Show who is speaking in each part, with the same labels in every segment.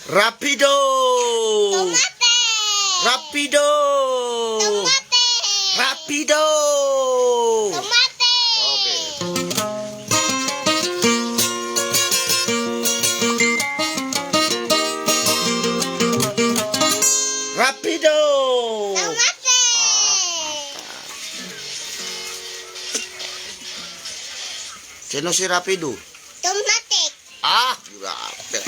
Speaker 1: Rapido.
Speaker 2: Tomate.
Speaker 1: Rapido.
Speaker 2: Tomate.
Speaker 1: Rapido.
Speaker 2: Tomate.
Speaker 1: Oke. Rapido.
Speaker 2: Tomate.
Speaker 1: Sino si Rapido?
Speaker 2: Tomate.
Speaker 1: Ah, grabe.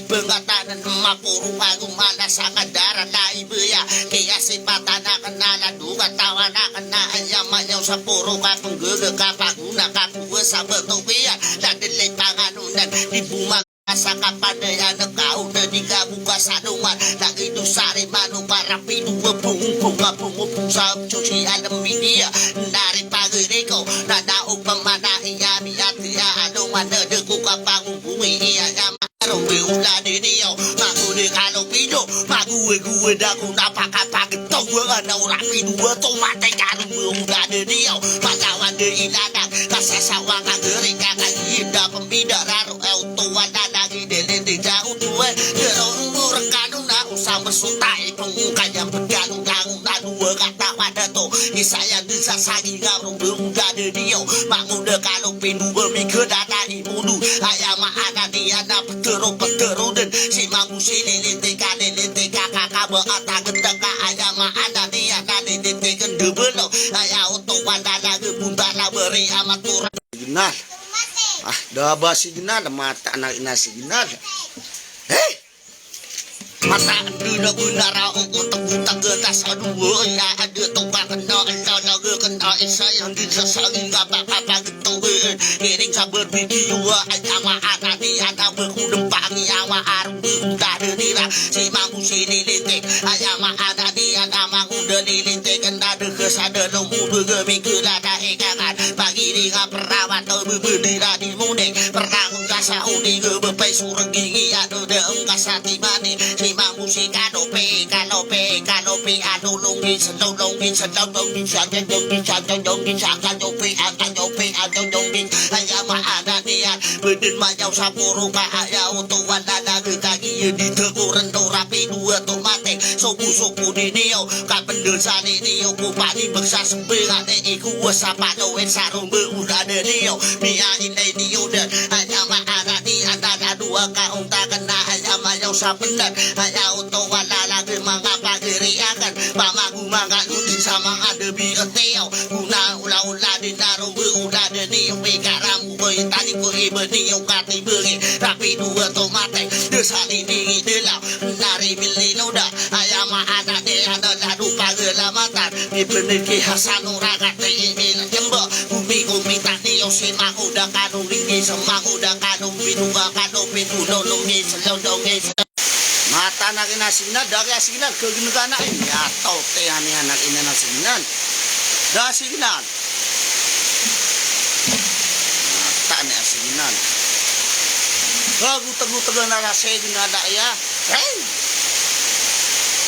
Speaker 1: Pengatanan mapuro agumana sa kadara na ibuya kaya si patana kanana duga tawana kana ayamayaw sa puro ka pangguga kapaguna kakuha sa batubiya dadilay panganunan di bumag sa kapadayan ng kauna di ka buka sa numan nagito sari mano para pinuwa pungupung sa susi alam media nari pagiri ko nadaog pamanahiyami at iya anuman nadugo ka pangubuwi iya Ulah dia, magu de kalau pido, magu aku napakapakit tahu ana orang pido tomate kalau ulah dia, pagawan de ilanak, kasa sawang ageri kakak ida pembida raru auto wala lagi de jauh tua, derong rekanu na usah bersutai pengukanya berganung dua kata pada to, saya bisa sagi garung ulah dia, magu de kalau pido bermikir data ibudu, ayam ana dia na Petero dan si mamu si lilite kakak beata gendang ka ayam ada dia nade lilite gendebelo ayah untuk wanda lagi bunda la beri amatur genal ah dah basi genal mata anak nasi genal hei mata dina gunara untuk buta getas aduh ya ada tombak kena laga kena saya di sasagi apa gitu kiring sabar video ayam ada dia ada berkudem pangi awa arum udah dira si mampu si lilite ayam ada dia nama udah lilite kena de kesada nomor begemi kelada ekangan pagi di perawat berdira di muning pernah ungkasa uning bepai sureng gigi ado de ungkasa timani si mampu si kanope ado longin sedong ayam ada dia beden majau sapuru ka ayah untuk wanda lagi kaki di teguran do rapi dua tomate soku di dia ka pendosa di dia bupati beksa semberat iku sapa doen sarung udah ada dia mia ini dia dan ayam ada dia ada dua ka unta kena ayam majau sapendan ayah untuk wanda lagi mangapa kiri akan pamagu mangga nuti sama mang ada bi ateo una ula dinaro ula deni pekaram boy tadi ko ibeni kati beri rapi dua tomate desali diri delau nari milino da ayama ada de ada ladu pagela mata ibeni ki hasanu ragate imin jembo umi tadi yo sema udah kanu ringi semang udah kanu pinunga kanu pintu dongi selondongi mata anak inasinan dari asinan ke genegana ini atau teh anak ini nasinan dah asinan mata nih asinan lagu teguh narasi genada ya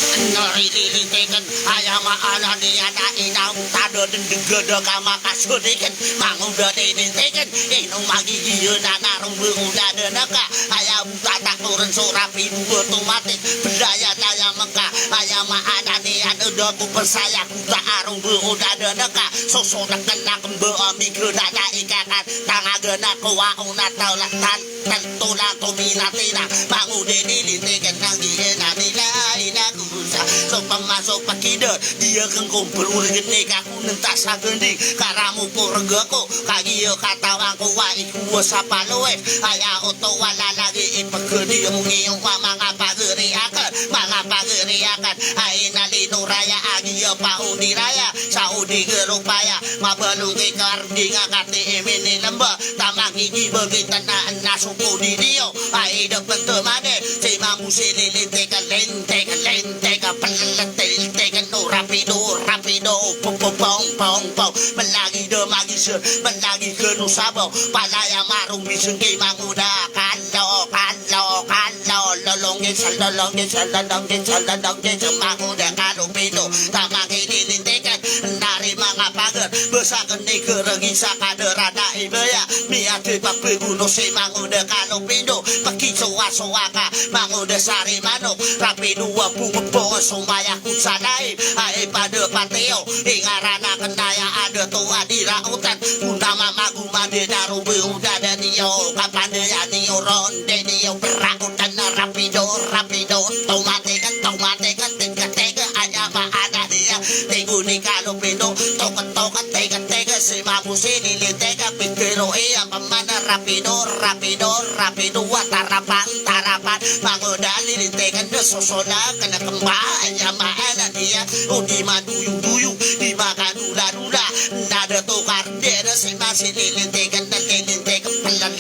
Speaker 1: Nori-ri-ri-tekan ayam ala niana inang tado dan digede kama kasurikan manguda tini-tekan inung magi giyo nanarung beruda denaka ayam tatak turun surapi dua tomatik berdaya daya meka ayam ala niana udah ku persaya kuda arung beruda denaka sosok nak beami kedada ikakan tangagena kuwa unatau latan tentulang tuminatina manguda tini-tekan nanggihena nila so pemasok pakidot dia kengkong berurgen aku nentak sagendi karamu porgako kagiyo katawang ko wa iku sapa loe aya oto wala lagi ipagedi mungiyong pa mga pageri akan ay nalino raya agiyo pa uni raya sa udi gerupaya mabalung ikardi nga kati imini lamba tamang igibagitan na nasuko di diyo ay dapat temade si mamusililinte ka lente Tekan rapido pong melagi demagi melagi kenu sabo palaya marung bisengki manguda kalo lolongin manguda kalo pido tamagi dilintekan dari mga pagar besakan di kerengi sakaderada ibaya miati papeguno si manguda kalo pido pakisoa-soaka manguda sari manok rapido wapu sumaya kusadai ai pada pateo ingarana kendaya ada tua di rautan undama magu made daru udah dan yo kapan dia nio ronde nio berautan rapido tomate kan tega ayama ada dia teguni kalau pido tokat tega si mabu sini tega pikiro iya pemana rapido tarapan mangodali tega sosona kena kembang ayama ada dia di maduyung di makan dula nada tukar dia si masih tegan pelan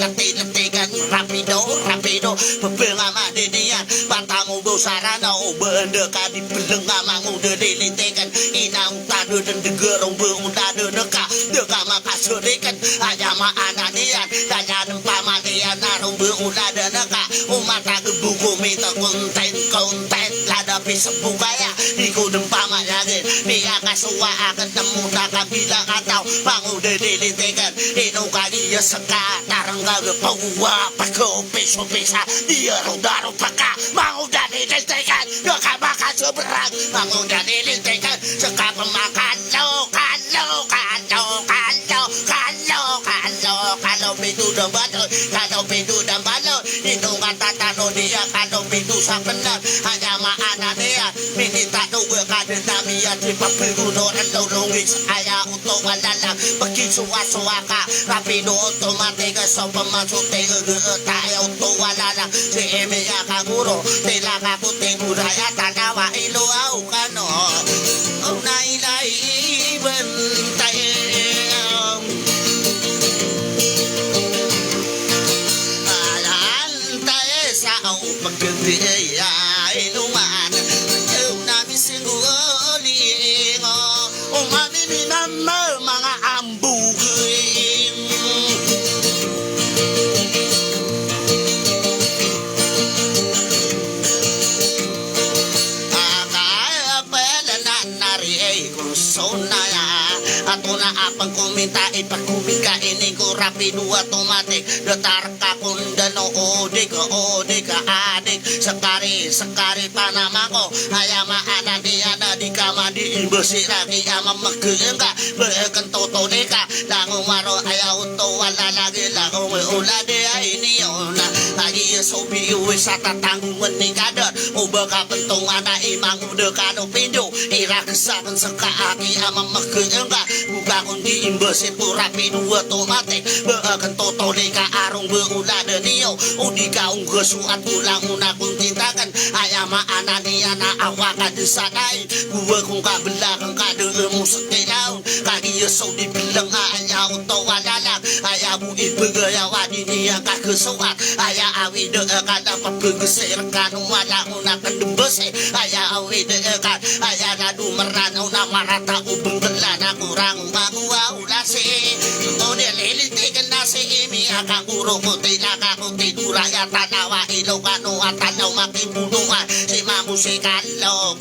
Speaker 1: rapido pepengama dia batamu gosarana bendeka di pelengama udah dilintekan inang tadu dan degerong beruda deka maka surikan ayama ananian tanya nempama dia narung beruda deka umata gebuku minta konten ladapi sebukaya iku dempama lagi dia kasua akan temu tak bilang atau pangude dilintekan inu kali ya sekarang gak pawa pako peso pesa dia rodaro paka manguda dilintekan gak makan seberang manguda dilintekan sekap makan kalau pintu dan balon itu kata tano dia kalau pintu sang benar hanya maana dia minta dua kade namia di papiru dan lolongis ayah untuk walalang pergi suaka rapido otomatis sopa masuk tega tayo untuk walalang si emia kaguro tela kaku teguraya tanawa ilo au kano nailai bentai pagkakaya inuman nami singguli umami minamar mga ambugin akaya pala na nari kung sonaya ato na apang kumita ipagkumika ini ko rapido automatic datar ka kundano ode ka adik sekari panama ko ayama ana di kama di besi lagi ama magkengka bekan toto deka lango maro ayaw to wala lagi lango ula de ini ona Lagi sobi uwe sata tanggungan ni kadar Uba ka pentong ana imang udah kano pindo Ira kesaban seka aki ama makenya Buka kundi imba sepura pinua tomate Beakan toto deka arung beula denio Udi kaung gesuat ulang unakun tintakan Ayama anani ana awaka desadai Gua kung kabelakang kademu sekedaun Kagi yeso dibilang aya untuk wadalang Ayamu ibegaya wadini yang kakesuat Aya awi deekan apa begeser kan walang unakan dembese Aya awi deekan aya nadu merana unamarata ubeng belana kurang magua ulase Tone lilitikan nasi imi akan guru putih nakakunti duraya tanawa ilokano atanaw makibulungan Si mamu si kalo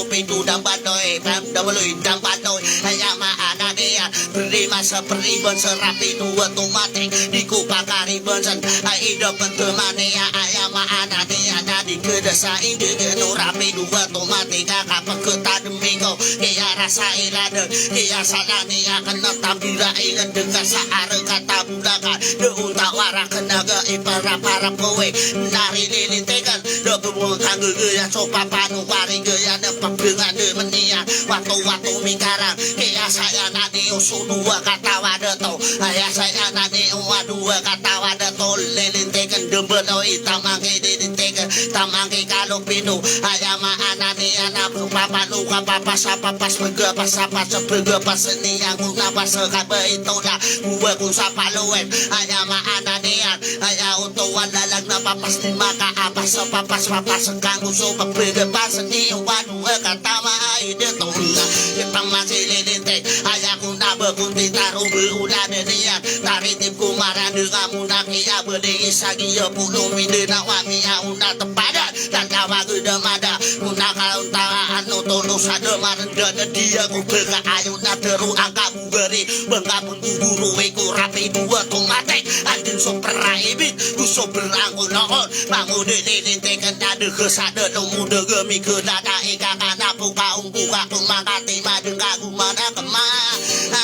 Speaker 1: pintu dan banoy Damaloy dan banoy Aya maana dia beri masa peribon serapi dua tomatik Di kupakari bonsan Aida pentemane ya aya maana dia Nadi kedasa ide genurapi dua tomatik Kakak peketa demigo Kaya rasa ilada Kaya salani akan natambira ingan Dengan saara kata bulakan Deun tawara kenaga ipara-para kowe Nari lilintekan Debuang kangge gaya sopa panu paring gaya Nepak dengan demenia Waktu-waktu mikarang Kaya saya nani usu dua kata wadato Kaya saya nani dua kata wadato Lilintekan dembeloi tamangke lilintekan Tamangke kalau pinu Kaya maanani anak Papa luka papas papas begapas apa sebegapas seni yang guna pasaka itu dah gua kung sapa luwen hanya maananian hanya untuk wadalag na papas di maka apa sepapas papas sekang uso begapas seni wanu katama ide tona itang masih lilinte hanya kuna bekunti taruh berulan nian taritip kumaran dengan munaki abedi isagi ya puluh midena wami auna tepadan dan tawa gedemada kuna kauntaan no tulus ada marendana dia ku beka ayuna teru angka buberi bengka pengguru weku rapi dua tomate adin so peraibit ku so berangul noon bangun dililitekan ada kesada temu degemi kedada ika kana buka buka kumangkati madengka gumana kema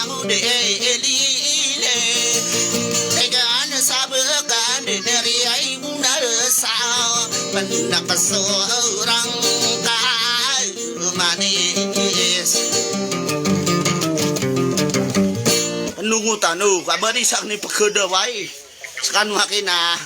Speaker 1: aku de eline tegan sabekan dari ibu narasa menak seorang manis nunggu tanu kabari sak ni pekeda wae sekan makina